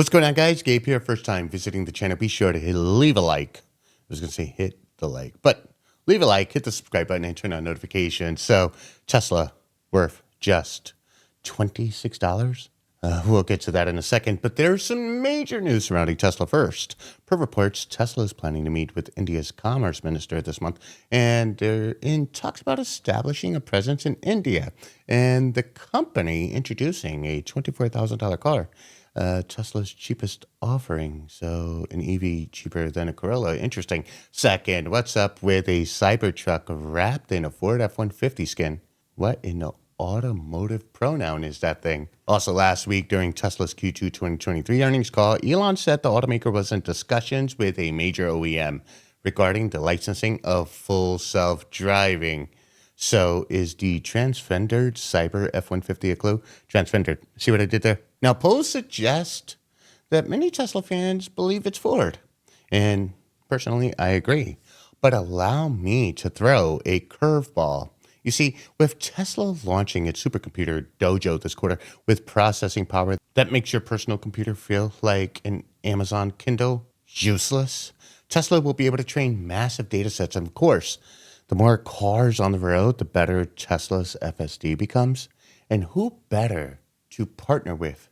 What's going on, guys? Gabe here. First time visiting the channel. Be sure to leave a like. I was going to say hit the like, but leave a like, hit the subscribe button, and turn on notifications. So Tesla worth just $26. We'll get to that in a second, but there's some major news surrounding Tesla first. Per reports, Tesla is planning to meet with India's commerce minister this month, and they're in talks about establishing a presence in India, and the company introducing a $24,000 car. Tesla's cheapest offering, so an EV cheaper than a Corolla. Interesting. Second, what's up with a Cybertruck wrapped in a Ford F-150 skin? What in the automotive pronoun is that thing? Also, last week during Tesla's Q2 2023 earnings call, Elon said the automaker was in discussions with a major OEM regarding the licensing of full self-driving. So is the transgendered Cyber F-150 a clue? Transgendered. See what I did there? Now, polls suggest that many Tesla fans believe it's Ford. And personally, I agree. But allow me to throw a curveball. You see, with Tesla launching its supercomputer Dojo this quarter with processing power that makes your personal computer feel like an Amazon Kindle useless, Tesla will be able to train massive data sets. And of course, the more cars on the road, the better Tesla's FSD becomes. And who better to partner with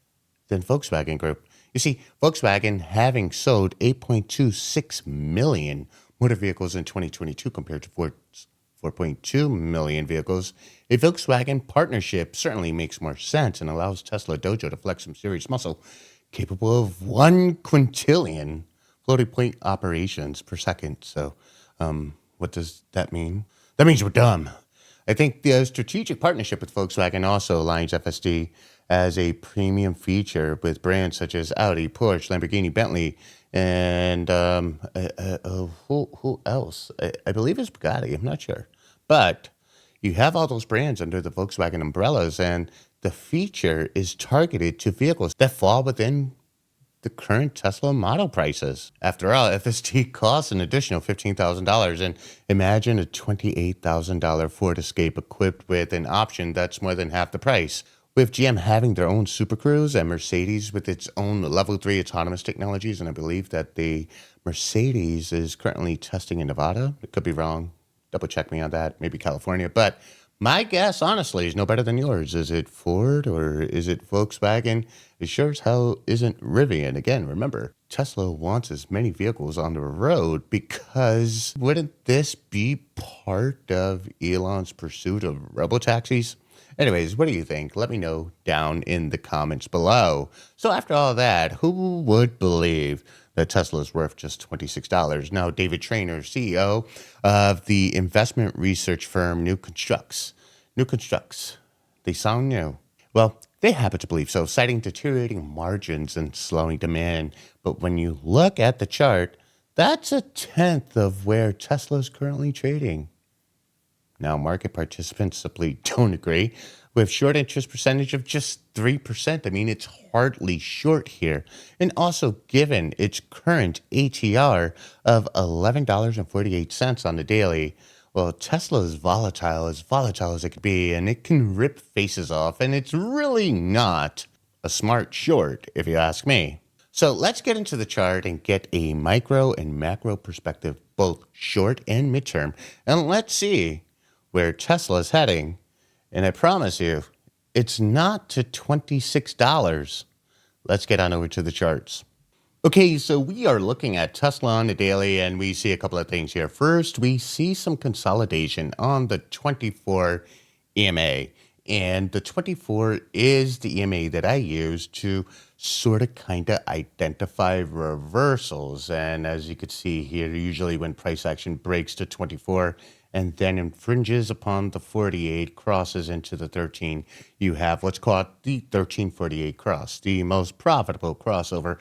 than Volkswagen Group? You see, Volkswagen, having sold 8.26 million motor vehicles in 2022 compared to Ford's 4.2 million vehicles, a Volkswagen partnership certainly makes more sense and allows Tesla Dojo to flex some serious muscle capable of 1 quintillion floating point operations per second. So, what does that mean? That means we're dumb. I think the strategic partnership with Volkswagen also aligns FSD as a premium feature with brands such as Audi, Porsche, Lamborghini, Bentley, and who else? I believe it's Bugatti. I'm not sure. But you have all those brands under the Volkswagen umbrellas, and the feature is targeted to vehicles that fall within the current Tesla model prices. After all, FSD costs an additional $15,000, and imagine a $28,000 Ford Escape equipped with an option that's more than half the price. With GM having their own Super Cruise and Mercedes with its own Level 3 autonomous technologies, and I believe that the Mercedes is currently testing in Nevada. It could be wrong. Double check me on that. Maybe California. But my guess, honestly, is no better than yours. Is it Ford or is it Volkswagen? It sure as hell isn't Rivian. Again, remember, Tesla wants as many vehicles on the road because wouldn't this be part of Elon's pursuit of robotaxis? Anyways, what do you think? Let me know down in the comments below. So after all that, who would believe that Tesla is worth just $26? Now, David Traynor, CEO of the investment research firm New Constructs. They sound new. Well, they happen to believe so, citing deteriorating margins and slowing demand. But when you look at the chart, that's a tenth of where Tesla is currently trading. Now, market participants simply don't agree. With short interest percentage of just 3%, I mean, it's hardly short here. And also, given its current ATR of $11.48 on the daily, well, Tesla is volatile as it could be, and it can rip faces off, and it's really not a smart short, if you ask me. So let's get into the chart and get a micro and macro perspective, both short and midterm, and let's see where Tesla is heading. And I promise you, it's not to $26. Let's get on over to the charts. Okay, so we are looking at Tesla on the daily, and we see a couple of things here. First, we see some consolidation on the 24 EMA. And the 24 is the EMA that I use to sort of kind of identify reversals. And as you could see here, usually when price action breaks to 24 and then infringes upon the 48, crosses into the 13, you have what's called the 1348 cross, the most profitable crossover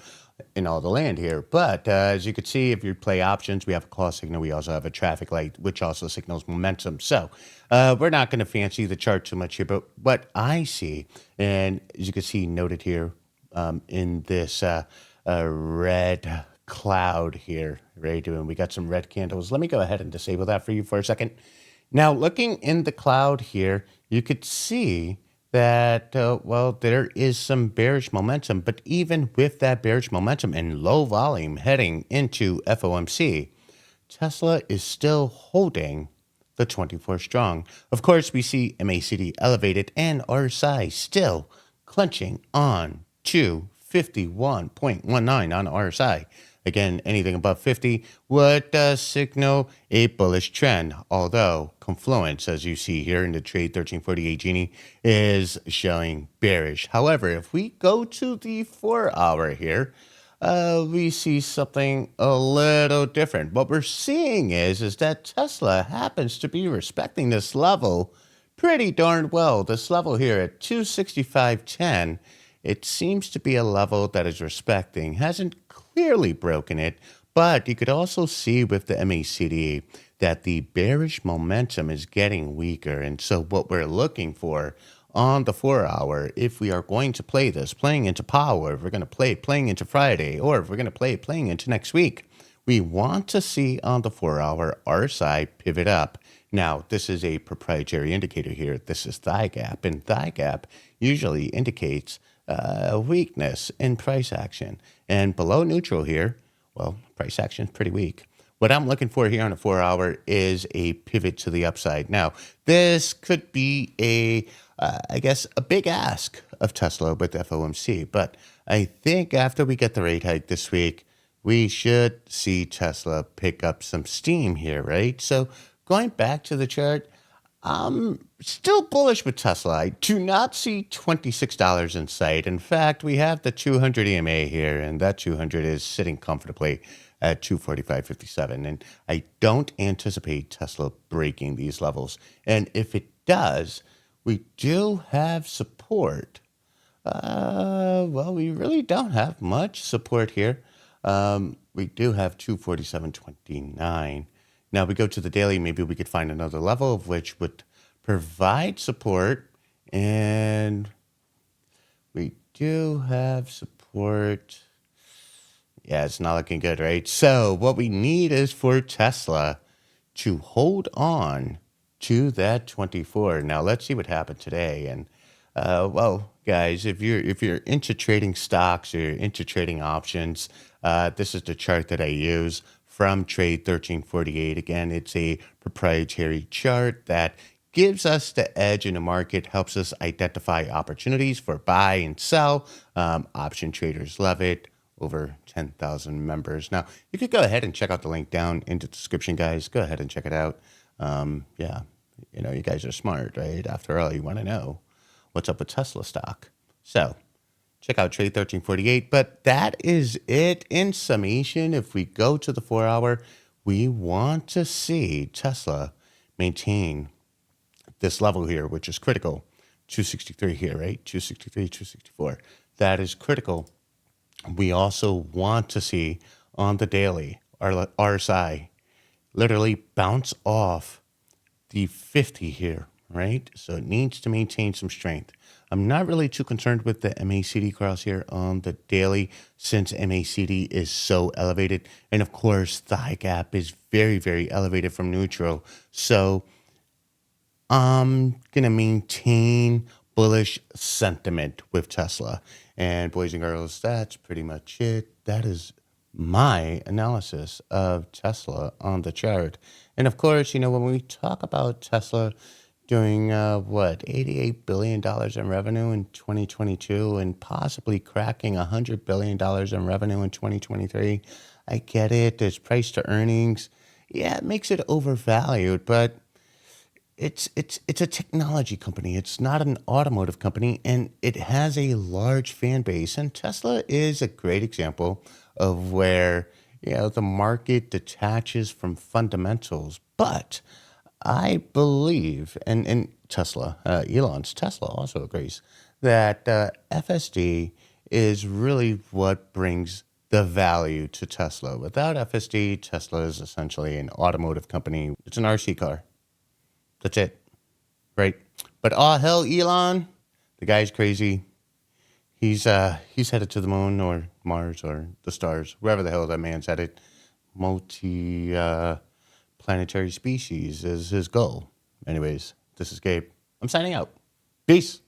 in all the land here. But as you can see, if you play options, we have a call signal. We also have a traffic light, which also signals momentum. So we're not going to fancy the chart too much here, but what I see, and as you can see noted here in this red cloud here, right? And we got some red candles. Let me go ahead and disable that for you for a second. Now, looking in the cloud here, you could see that, well, there is some bearish momentum. But even with that bearish momentum and low volume heading into FOMC, Tesla is still holding the 24 strong. Of course, we see MACD elevated and RSI still clenching on to 51.19 on RSI. Again, anything above 50 would signal a bullish trend, although confluence, as you see here in the trade 1348 Gini, is showing bearish. However, if we go to the 4-hour here, we see something a little different. What we're seeing is that Tesla happens to be respecting this level pretty darn well. This level here at 265.10, it seems to be a level that is respecting. Hasn't clearly broken it, but you could also see with the MACD that the bearish momentum is getting weaker. And so what we're looking for on the 4-hour, if we are going to play this, playing into power, if we're going to play playing into Friday, or if we're going to play playing into next week, we want to see on the 4-hour RSI pivot up. Now, this is a proprietary indicator here. This is thigh gap, and thigh gap usually indicates weakness in price action. And below neutral here, well, price action is pretty weak. What I'm looking for here on a 4-hour is a pivot to the upside. Now, this could be I guess, a big ask of Tesla with FOMC, but I think after we get the rate hike this week, we should see Tesla pick up some steam here, right? So going back to the chart, I'm still bullish with Tesla. I do not see $26 in sight. In fact, we have the 200 EMA here, and that 200 is sitting comfortably at 245.57. And I don't anticipate Tesla breaking these levels. And if it does, we do have support. Well, we really don't have much support here. We do have 247.29. Now we go to the daily, maybe we could find another level of which would provide support. And we do have support. Yeah, it's not looking good, right? So what we need is for Tesla to hold on to that 24. Now let's see what happened today. And well, guys, if you're into trading stocks or you're into trading options, this is the chart that I use from Trade 1348. Again, it's a proprietary chart that gives us the edge in the market, helps us identify opportunities for buy and sell. Option traders love it. Over 10,000 members. Now, you could go ahead and check out the link down in the description, guys. Go ahead and check it out. Yeah, you guys are smart, right? After all, you want to know what's up with Tesla stock. So check out Trade 1348. But that is it in summation. If we go to the 4-hour, we want to see Tesla maintain this level here, which is critical. 263 here, right? 263, 264. That is critical. We also want to see on the daily our RSI literally bounce off the 50 here, right? So it needs to maintain some strength. I'm not really too concerned with the MACD cross here on the daily since MACD is so elevated. And of course, thigh gap is very, very elevated from neutral. So I'm going to maintain bullish sentiment with Tesla. And boys and girls, that's pretty much it. That is my analysis of Tesla on the chart. And of course, when we talk about Tesla doing $88 billion in revenue in 2022 and possibly cracking $100 billion in revenue in 2023, I get it. There's price to earnings. Yeah, it makes it overvalued, but it's a technology company. It's not an automotive company, and it has a large fan base. And Tesla is a great example of where the market detaches from fundamentals. But I believe, and Tesla, Elon's Tesla also agrees that FSD is really what brings the value to Tesla. Without FSD, Tesla is essentially an automotive company. It's an RC car. That's it, right? But hell, Elon, the guy's crazy. He's headed to the moon or Mars or the stars, wherever the hell that man's headed. Planetary species is his goal. Anyways, this is Gabe. I'm signing out. Peace.